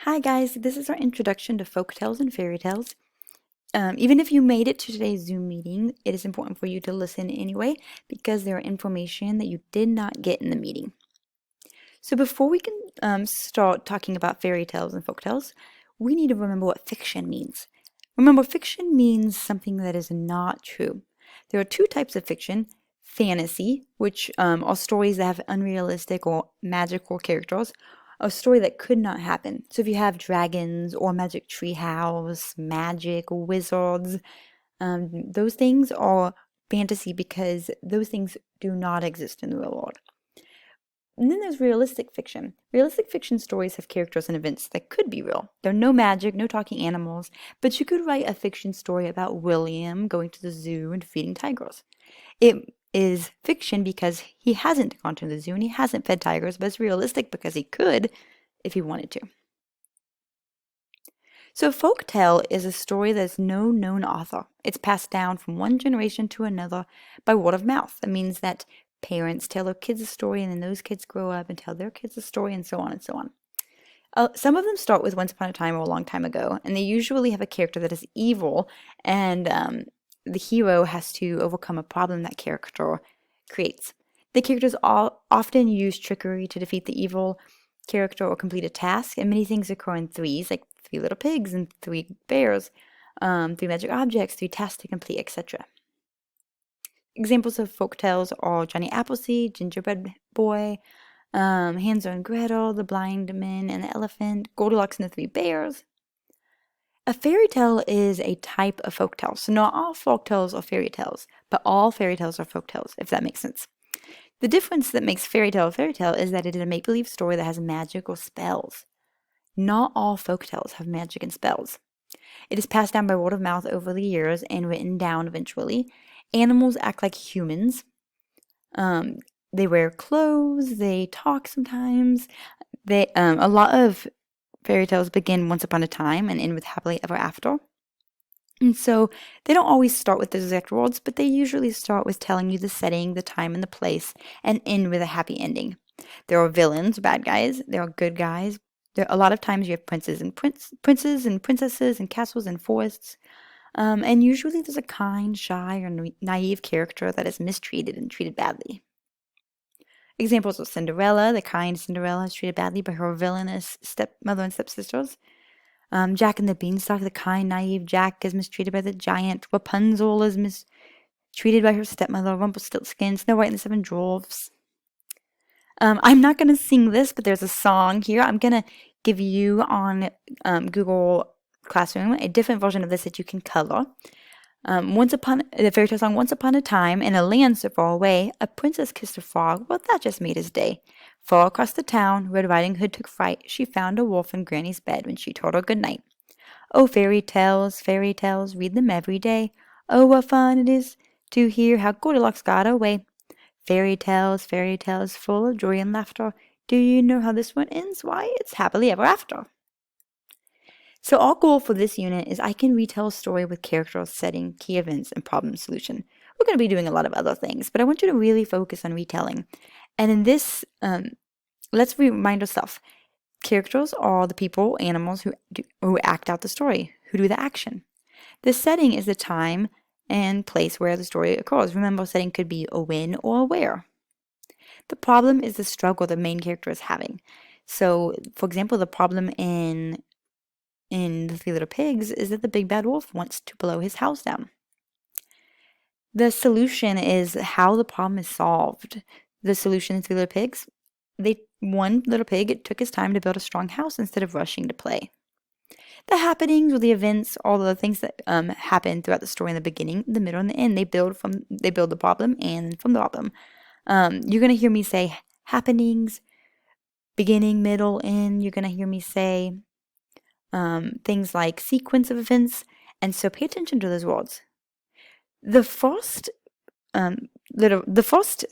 Hi guys, this is our introduction to folk tales and fairy tales. Even if you made it to today's Zoom meeting, it is important for you to listen anyway because there are information that you did not get in the meeting. So before we can start talking about fairy tales and folk tales, we need to remember what fiction means. Remember, fiction means something that is not true. There are two types of fiction: fantasy, which are stories that have unrealistic or magical characters, a story that could not happen. So if you have dragons or magic treehouse, magic, wizards, those things are fantasy because those things do not exist in the real world. And then there's realistic fiction. Realistic fiction stories have characters and events that could be real. There are no magic, no talking animals, but you could write a fiction story about William going to the zoo and feeding tigers. It is fiction because he hasn't gone to the zoo and he hasn't fed tigers, but it's realistic because he could if he wanted to. So a folk tale is a story that has no known author. It's passed down from one generation to another by word of mouth. That means that parents tell their kids a story, and then those kids grow up and tell their kids a story, and so on and so on. Some of them start with once upon a time or a long time ago, and they usually have a character that is evil, and the hero has to overcome a problem that character creates. The characters all often use trickery to defeat the evil character or complete a task, and many things occur in threes, like three little pigs and three bears, three magic objects, three tasks to complete, etc. Examples of folk tales are Johnny Appleseed, Gingerbread Boy, Hansel and Gretel, The Blind Man and the Elephant, Goldilocks and the Three Bears. A fairy tale is a type of folk tale. So not all folk tales are fairy tales, but all fairy tales are folk tales, if that makes sense. The difference that makes fairy tale a fairy tale is that it is a make-believe story that has magic or spells. Not all folk tales have magic and spells. It is passed down by word of mouth over the years and written down eventually. Animals act like humans. They wear clothes. They talk sometimes. A lot of fairy tales begin once upon a time and end with happily ever after. And so they don't always start with the exact words, but they usually start with telling you the setting, the time, and the place, and end with a happy ending. There are villains, bad guys. There are good guys. A lot of times you have princes and princesses and castles and forests. And usually there's a kind, shy, or naive character that is mistreated and treated badly. Examples of Cinderella: the kind Cinderella is treated badly by her villainous stepmother and stepsisters. Jack and the Beanstalk: the kind, naive Jack is mistreated by the giant. Rapunzel is mistreated by her stepmother. Rumpelstiltskin, Snow White and the Seven Dwarfs. I'm not going to sing this, but there's a song here. I'm going to give you on Google Classroom a different version of this that you can color. The fairy tale song: Once upon a time, in a land so far away, a princess kissed a frog. Well, that just made his day. Far across the town, Red Riding Hood took fright. She found a wolf in Granny's bed when she told her good night. Oh, fairy tales, read them every day. Oh, what fun it is to hear how Goldilocks got away. Fairy tales, full of joy and laughter. Do you know how this one ends? Why, it's happily ever after. So our goal for this unit is I can retell a story with characters, setting, key events, and problem solution. We're going to be doing a lot of other things, but I want you to really focus on retelling. And in this, let's remind ourselves, characters are the people, animals who act out the story, who do the action. The setting is the time and place where the story occurs. Remember, setting could be a when or a where. The problem is the struggle the main character is having. So, for example, the problem in The Three Little Pigs is that the big bad wolf wants to blow his house down. The solution is how the problem is solved. The solution in Three Little Pigs: one little pig took his time to build a strong house instead of rushing to play. The happenings or the events, all the things that happen throughout the story in the beginning, the middle, and the end, they build the problem and from the problem. You're gonna hear me say happenings, beginning, middle, end. You're gonna hear me say things like sequence of events, and so pay attention to those words. The first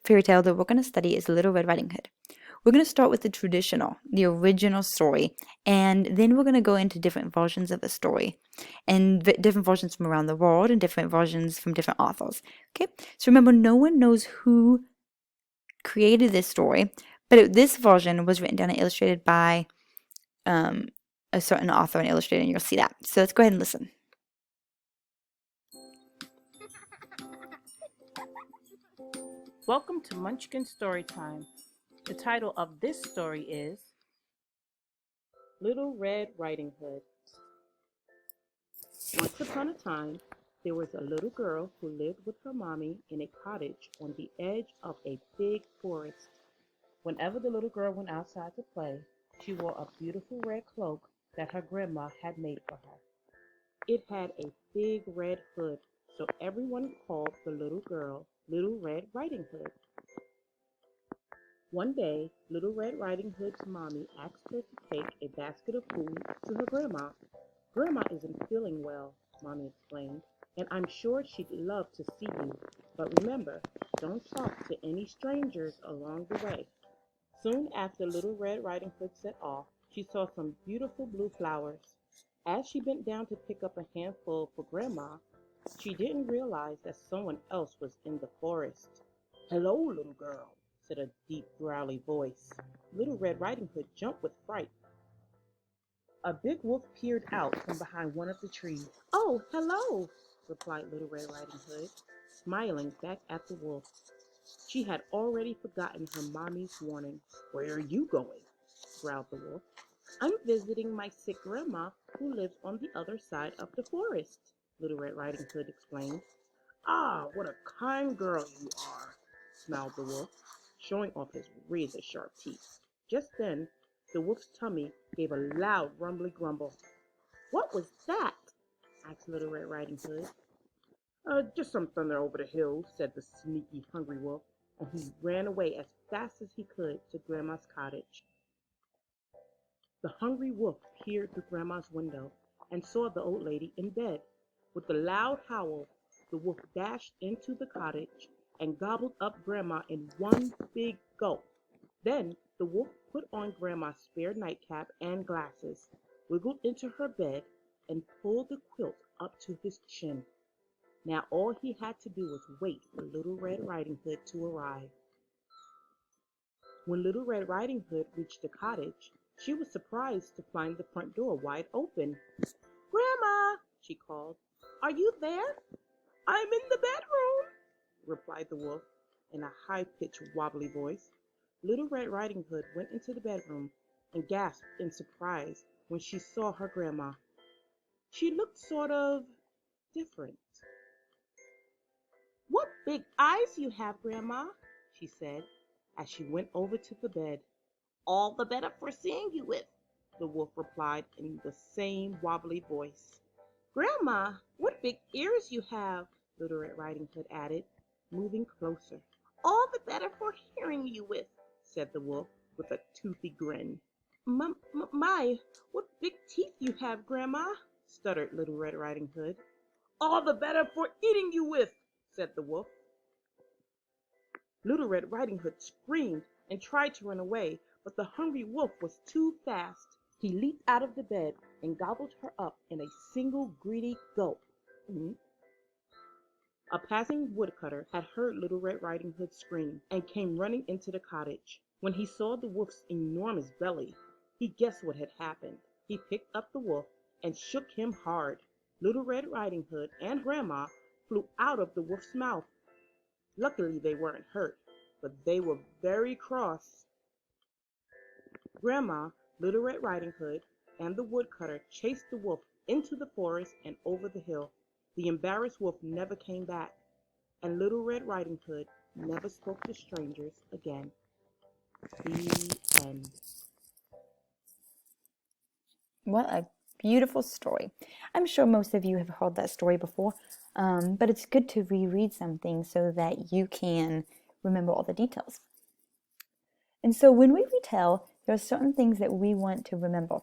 fairy tale that we're going to study is Little Red Riding Hood. We're going to start with the original story, and then we're going to go into different versions of the story, and different versions from around the world, and different versions from different authors. Okay, so remember, no one knows who created this story, but this version was written down and illustrated by a certain author and illustrator, and you'll see that. So let's go ahead and listen. Welcome to Munchkin Storytime. The title of this story is Little Red Riding Hood. Once upon a time, there was a little girl who lived with her mommy in a cottage on the edge of a big forest. Whenever the little girl went outside to play, she wore a beautiful red cloak that her grandma had made for her. It had a big red hood, so everyone called the little girl Little Red Riding Hood. One day, Little Red Riding Hood's mommy asked her to take a basket of food to her grandma. Grandma isn't feeling well, Mommy explained, and I'm sure she'd love to see you. But remember, don't talk to any strangers along the way. Soon after Little Red Riding Hood set off, she saw some beautiful blue flowers. As she bent down to pick up a handful for Grandma, she didn't realize that someone else was in the forest. Hello, little girl, said a deep, growly voice. Little Red Riding Hood jumped with fright. A big wolf peered out from behind one of the trees. Oh, hello, replied Little Red Riding Hood, smiling back at the wolf. She had already forgotten her mommy's warning. Where are you going? Growled the wolf. I'm visiting my sick grandma who lives on the other side of the forest, Little Red Riding Hood explained. Ah, what a kind girl you are, smiled the wolf, showing off his razor-sharp teeth. Just then, the wolf's tummy gave a loud rumbly grumble. What was that? Asked Little Red Riding Hood. Just some thunder over the hill, said the sneaky, hungry wolf, and he ran away as fast as he could to Grandma's cottage. The hungry wolf peered through Grandma's window and saw the old lady in bed. With a loud howl, the wolf dashed into the cottage and gobbled up Grandma in one big gulp. Then the wolf put on Grandma's spare nightcap and glasses, wiggled into her bed, and pulled the quilt up to his chin. Now all he had to do was wait for Little Red Riding Hood to arrive. When Little Red Riding Hood reached the cottage, she was surprised to find the front door wide open. Grandma, she called, are you there? I'm in the bedroom, replied the wolf in a high-pitched, wobbly voice. Little Red Riding Hood went into the bedroom and gasped in surprise when she saw her grandma. She looked sort of different. What big eyes you have, Grandma, she said as she went over to the bed. All the better for seeing you with, the wolf replied in the same wobbly voice. Grandma, what big ears you have, Little Red Riding Hood added, moving closer. All the better for hearing you with, said the wolf with a toothy grin. My, what big teeth you have, Grandma, stuttered Little Red Riding Hood. All the better for eating you with, said the wolf. Little Red Riding Hood screamed and tried to run away, but the hungry wolf was too fast. He leaped out of the bed and gobbled her up in a single greedy gulp. A passing woodcutter had heard Little Red Riding Hood scream and came running into the cottage. When he saw the wolf's enormous belly, he guessed what had happened. He picked up the wolf and shook him hard. Little Red Riding Hood and Grandma flew out of the wolf's mouth. Luckily, they weren't hurt, but they were very cross. Grandma, Little Red Riding Hood, and the woodcutter chased the wolf into the forest and over the hill. The embarrassed wolf never came back, and Little Red Riding Hood never spoke to strangers again. The end. What a beautiful story. I'm sure most of you have heard that story before, but it's good to reread something so that you can remember all the details. And so when we retell, there are certain things that we want to remember.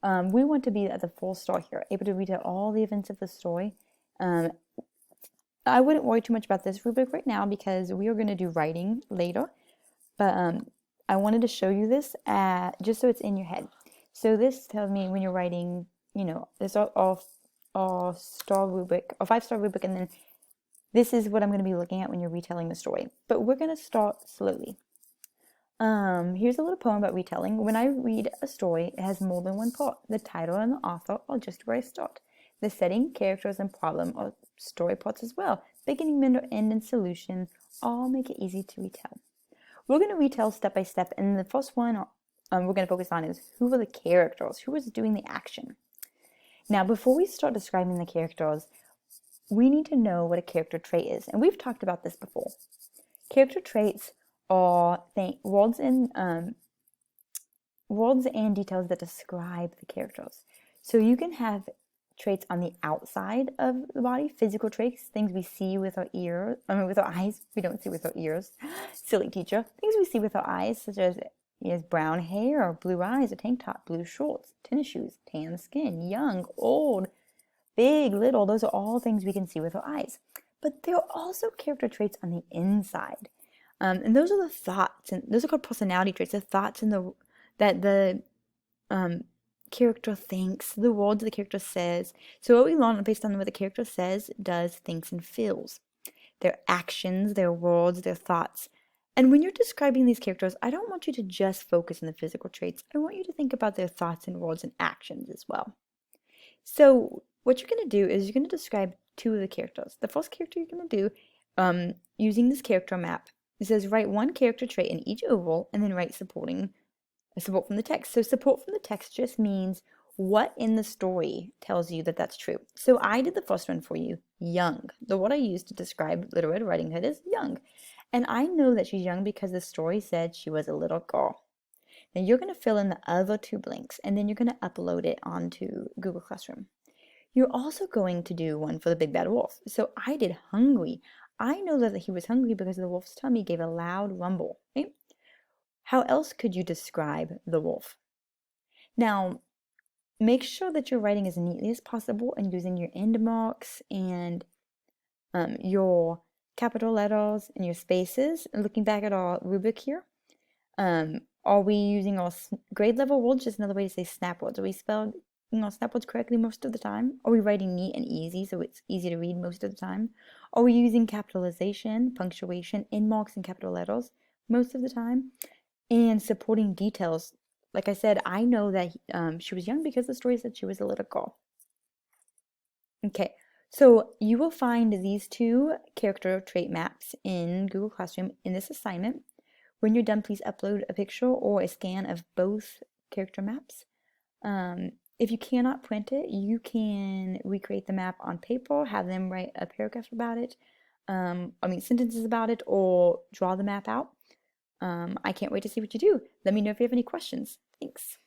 We want to be at the full start here, able to retell all the events of the story. I wouldn't worry too much about this rubric right now because we are going to do writing later, but I wanted to show you this just so it's in your head. So this tells me when you're writing, this all star rubric, or 5-star rubric, and then this is what I'm going to be looking at when you're retelling the story. But we're going to start slowly. Here's a little poem about retelling. When I read a story, it has more than one part. The title and the author are just where I start. The setting, characters, and problem are story parts as well. Beginning, middle, end, and solution all make it easy to retell. We're going to retell step by step, and the first one we're going to focus on is who were the characters? Who was doing the action? Now, before we start describing the characters, we need to know what a character trait is, and we've talked about this before. Character traits are words and details that describe the characters. So you can have traits on the outside of the body, physical traits, things we see with our with our eyes. We don't see with our ears. Silly teacher. Things we see with our eyes, such as he has brown hair, or blue eyes, a tank top, blue shorts, tennis shoes, tan skin, young, old, big, little. Those are all things we can see with our eyes. But there are also character traits on the inside. And those are the thoughts, and those are called personality traits, the thoughts that the character thinks, the words the character says. So what we learn based on what the character says, does, thinks, and feels. Their actions, their words, their thoughts. And when you're describing these characters, I don't want you to just focus on the physical traits. I want you to think about their thoughts and words and actions as well. So what you're going to do is you're going to describe two of the characters. The first character you're going to do, using this character map, it says write one character trait in each oval and then write support from the text. So support from the text just means what in the story tells you that that's true. So I did the first one for you, young. The word I used to describe Little Red Riding Hood is young. And I know that she's young because the story said she was a little girl. Now you're going to fill in the other two blanks, and then you're going to upload it onto Google Classroom. You're also going to do one for the big bad wolf. So I did hungry. I know that he was hungry because the wolf's tummy gave a loud rumble. Right? How else could you describe the wolf? Now, make sure that you're writing as neatly as possible and using your end marks and your capital letters and your spaces. And looking back at our rubric here, are we using our grade level words? Just another way to say snap words. Are we spelling our snap words correctly most of the time? Are we writing neat and easy so it's easy to read most of the time? Are we using capitalization, punctuation, end marks, and capital letters most of the time? And supporting details. Like I said, I know that she was young because the story said she was a little girl. Okay, so you will find these two character trait maps in Google Classroom in this assignment. When you're done, please upload a picture or a scan of both character maps. If you cannot print it, you can recreate the map on paper, have them write a paragraph about it, sentences about it, or draw the map out. I can't wait to see what you do. Let me know if you have any questions. Thanks.